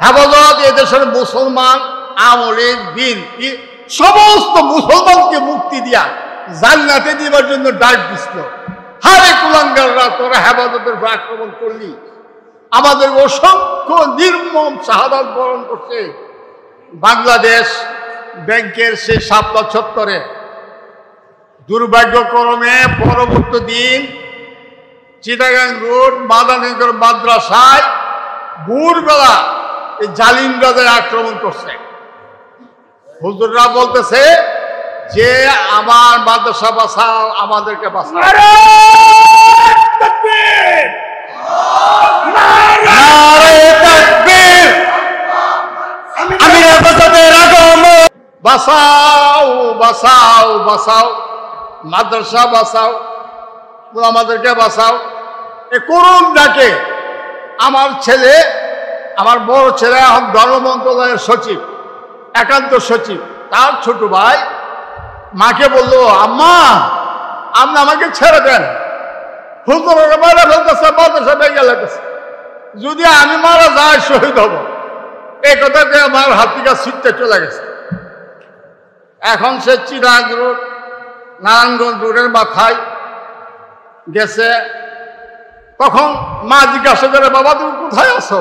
হেফাজত এদেশের মুসলমান আমলে দিন সমস্ত মুসলমানকে মুক্তি দিয়া জান্নাতে দিবার জন্য ডাক দিছিল। হারে কুলাঙ্গাররা, তোরা হেফাজতের উপর আক্রমণ করলি, আমাদের অসংখ্য নির্মম শাহাদাত বরণ করছে। বাংলাদেশ ব্যাংকের সে শাপলা চত্বরে দুর্ভাগ্যক্রমে পরবর্তী দিন চিটাগাং রোড মাদানীনগর মাদ্রাসায় ভোরবেলা এই জালিমরাদের আক্রমণ করছে। হুজুররা বলতেছে যে আমার মাদ্রাসা বাঁচাও, আমাদেরকে বাঁচাও। বাঁচাও বাঁচাও বাঁচাও, মাদ্রাসা বাঁচাও, আমাদেরকে বাঁচাও। এ করুন ডাকে আমার ছেলে, আমার বড় ছেলে এখন ধর্ম মন্ত্রণালয়ের সচিব, একান্ত সচিব, তার ছোট ভাই মাকে বললো, আম্মা আপনি আমাকে ছেড়ে দেন, হুজুরের মারা ফেলতেছে, মাদ্রাসা ভেঙে লাগতেছে, যদি আমি মারা যাই শহীদ হব। এই কথাতে আমার হাত থেকে ছিটতে চলে গেছে। এখন সে চিরাগ রোড নারায়ণগঞ্জ রোডের মাথায় গেছে। তখন মা জিজ্ঞাসা করে, বাবা তুমি কোথায় আছো?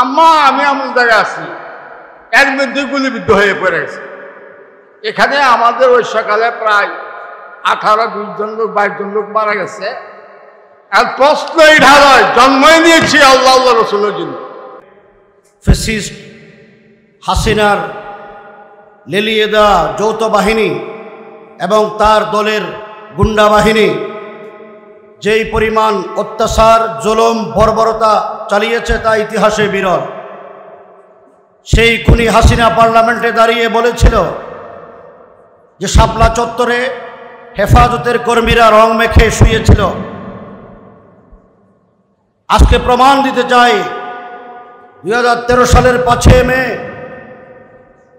আম্মা আমি এমন জায়গায় আছি। এর মধ্যে গুলিবিদ্ধ হয়ে পড়ে গেছে। এখানে আমাদের ওই সকালে প্রায় 18-20 জন লোক 22 জন লোক মারা গেছে। আর প্রশ্ন এই ধারায় জন্মই নিয়েছি আল্লাহ আল্লাহ রসুলের জন্য। ফ্যাসিস্ট হাসিনার লেলিয়ে দেওয়া যৌথ বাহিনী এবং তার দলের গুন্ডা বাহিনী যেই পরিমাণ অত্যাচার, জুলুম, বর্বরতা চালিয়েছে তা ইতিহাসে বিরল। সেই খুনি হাসিনা পার্লামেন্টে দাঁড়িয়ে বলেছিল যে শাপলা চত্বরে হেফাজতের কর্মীরা রং মেখে শুয়েছিল। আজকে প্রমাণ দিতে চাই, 2013 সালের 5 মে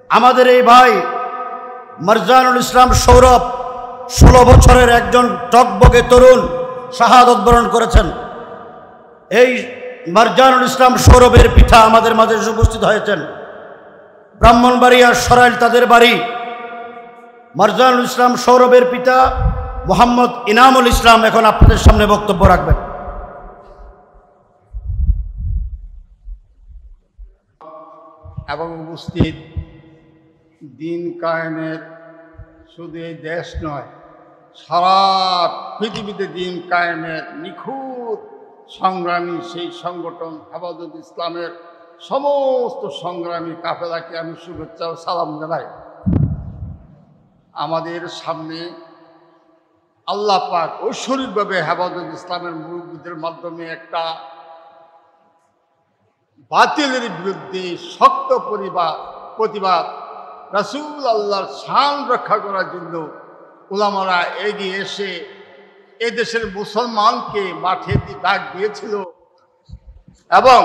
আমাদের এই ভাই মারজানুল ইসলাম সৌরভ 16 বছরের একজন টকবগে তরুণ শাহাদত বরণ করেছেন। এই মারজানুল ইসলাম সৌরভের পিতা আমাদের মাঝে উপস্থিত হয়েছেন। ব্রাহ্মণবাড়িয়ার সরাইল তাদের বাড়ি। মারজানুল ইসলাম সৌরভের পিতা মোহাম্মদ ইনামুল ইসলাম এখন আপনাদের সামনে বক্তব্য রাখবেন। এবং উপস্থিত দিন কায়েমের শুধু এই দেশ নয়, সারা পৃথিবীতে দিন কায়েমের নিখুঁত সংগ্রামী সেই সংগঠন হেফাজত ইসলামের সমস্ত সংগ্রামী কাফেলাকে আমি শুভেচ্ছা ও সালাম জানাই। আমাদের সামনে আল্লাহ পাক ঐশ্বরিকভাবে হেফাজত ইসলামের মুরব্বিদের মাধ্যমে একটা বাতিলের বিরুদ্ধে শক্ত প্রতিবাদ, রাসূল আল্লাহর শান রক্ষা করার জন্য উলামারা এগিয়ে এসে এদেশের মুসলমানকে মাঠে ডাক দিয়েছিল এবং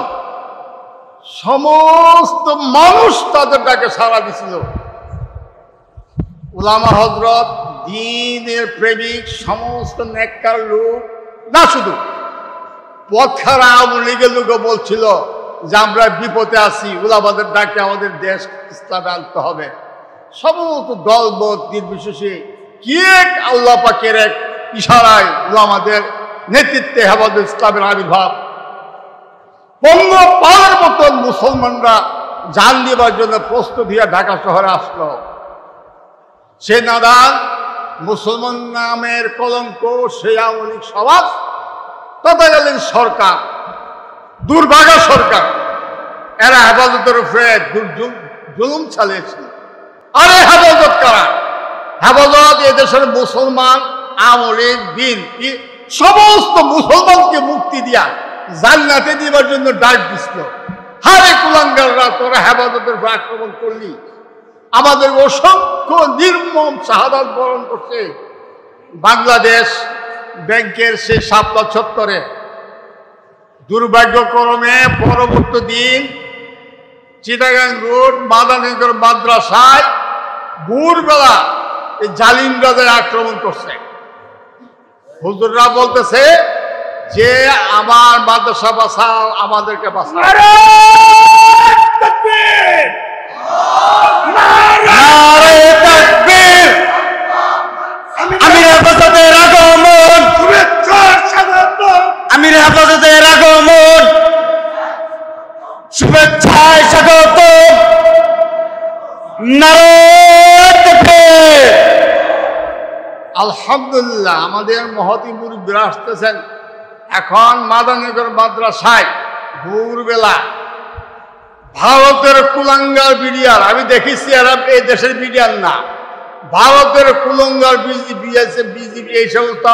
সমস্ত মানুষ তাদের ডাকে সাড়া দিছিল। উলামা হযরত, দ্বীনের প্রেমিক, সমস্ত নেককার লোক না, শুধু পথখারা আওয়ামী লীগের লোকও বলছিল যে আমরা বিপদে আছি, উলামাদের ডাকে আমাদের দেশ ইসলামে আনতে হবে। সমস্ত দলমত নির্বিশেষে কি এক আল্লাহ পাকের এক ইশারায় উলামাদের নেতৃত্বে হেফাজত ইসলামের আবির্ভাব। 15 পাড়ার মতন মুসলমানরা জান দেবার জন্য প্রস্তুত হয়ে ঢাকা শহরে আসলো। সে নাদান মুসলমান নামের কলঙ্ক, সেই আওয়ামী লীগ সমাজ, তথাকালীন সরকার, দুর্ভাগা সরকার, এরা হেফাজতের উপরে জুলুম চালিয়েছিল। আরে হেফাজত কারা? হেফাজত এদেশের মুসলমান আমলে দিন সমস্ত মুসলমানকে মুক্তি দিয়া জান্নাতে দিবার জন্য ডাক দিছিল। হারে কুলাঙ্গাররা, তোরা হেফাজতের উপর আক্রমণ করলি, আমাদের অসংখ্য নির্মম শাহাদাত বরণ করছে। বাংলাদেশ ব্যাংকের সে শাপলা চত্বরে দুর্ভাগ্যক্রমে পরবর্তী দিন চিটাগাং রোড মাদানীনগর মাদ্রাসায় ভোরবেলা এই জালিমরাদের আক্রমণ করছে। হুজুররা বলতেছে যে আমার মাদ্রাসা বাঁচাও, আমাদেরকে বাঁচাও। নারে তাকবীর, আমির হেফাজতের আগমন, আমির হেফাজতের আগমন, শুভেচ্ছায় স্বাগত, নারে তাকবীর। আলহামদুলিল্লাহ, আমাদের মহতি মুরব্বীরা আসতেছেন। এখন মাদানীনগর মাদ্রাসায় ভোরবেলা ভারতের কুলাঙ্গার বিডিআর, আমি দেখেছি এরা এই দেশের বিডিআর না, ভারতের কুলাঙ্গার বিজেপি এই সমস্ত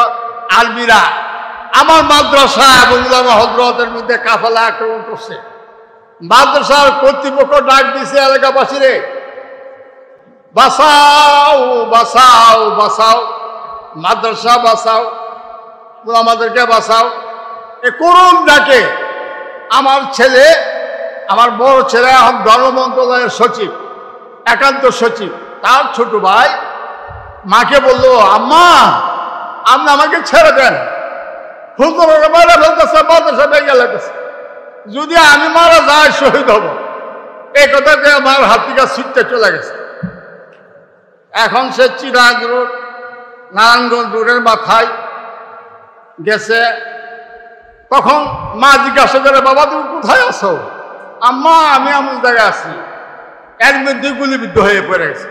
আর্মিরা আমার মাদ্রাসা এবং উলামা হযরতের মধ্যে কাফেলা আক্রমণ করছে। মাদ্রাসার কর্তৃপক্ষ ডাক দিছে এলাকাবাসীরে, বাঁচাও বাঁচাও বাঁচাও, মাদ্রাসা বাঁচাও, আমাদেরকে বাঁচাও। এ করুণ ডাকে আমার ছেলে, আমার বড় ছেলে এখন ধর্ম মন্ত্রণালয়ের সচিব, একান্ত সচিব, তার ছোট ভাই মাকে বললো, আম্মা আপনি আমাকে ছেড়ে দেন, হুজুরের মারা ফেলতেছে, মাদ্রাসা ভেঙে লাগতেছে, যদি আমি মারা যাই শহীদ হব। এই কথাতে আমার হাত থেকে ছিটতে চলে গেছে। এখন সে চিরাগ রোড, নারায়ণগঞ্জ রোডের মাথায় গেছে। তখন মা জিজ্ঞাসা করে, বাবা তুমি কোথায় আছো? আম্মা আমি এমন জায়গায় আছি। এর মধ্যে গুলিবিদ্ধ হয়ে পড়ে গেছে।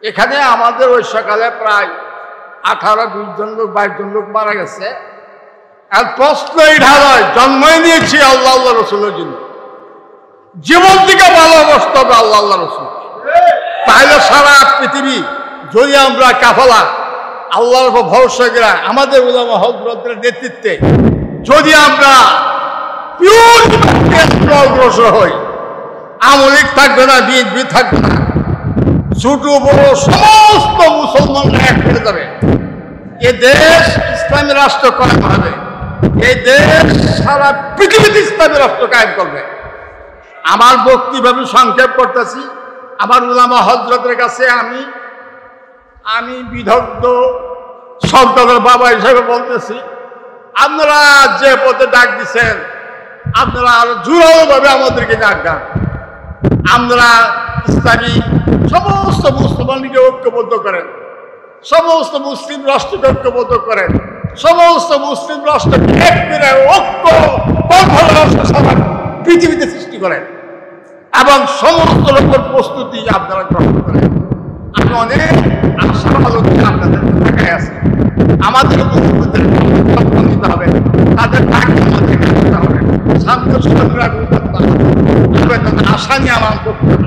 এখানে আমাদের ওই সকালে প্রায় 18-20 জন লোক, 22 জন লোক মারা গেছে। আর প্রশ্ন এটা নয়, জন্মই নিয়েছি আল্লাহ আল্লাহ রসুলের জন্য, জীবন থেকে ভালোবাসতে হবে আল্লাহ আল্লাহ রসুল। তাহলে সারা পৃথিবী যদি আমরা কাফেলা আল্লাহর উপর ভরসা করে আমাদের উলামা হযরতের নেতৃত্বে যদি আমরা পিওর অগ্রসর হই, আওয়ামী লীগ থাকবে না, বিএনপি থাকবে না, ছোট বড় সমস্ত মুসলমানরা এক হয়ে যাবে। এ দেশ ইসলামী রাষ্ট্র কায়েম হবে, এই দেশ সারা পৃথিবীতে ইসলামী রাষ্ট্র কায়েম করবে। আমার বক্তব্য আমি সংক্ষেপ করতেছি। আমার উলামা হযরতের কাছে আমি বিদগ্ধ সন্তানের বাবা হিসেবে বলতেছি, আপনারা যে পথে ডাক দিচ্ছেন, আপনারা আরো জোরালোভাবে আমাদেরকে ডাক দেন। আমরা ইসলামী সমস্ত মুসলমানকে ঐক্যবদ্ধ করেন, সমস্ত মুসলিম রাষ্ট্রকে ঐক্যবদ্ধ করেন, সমস্ত মুসলিম রাষ্ট্রকে এক করে ঐক্য সারা পৃথিবীতে সৃষ্টি করেন এবং সমস্ত রকম প্রস্তুতি আপনারা গ্রহণ করেন। আমি অনেক আশার আলোকে আপনাদের ঢাকায় আছি। আমাদের মুসলিমদের যত্ন নিতে হবে, তাদের ডাক আমাদেরকে নিতে হবে, শান্ত সুন্দর আশা নিয়ে আমার বক্তব্য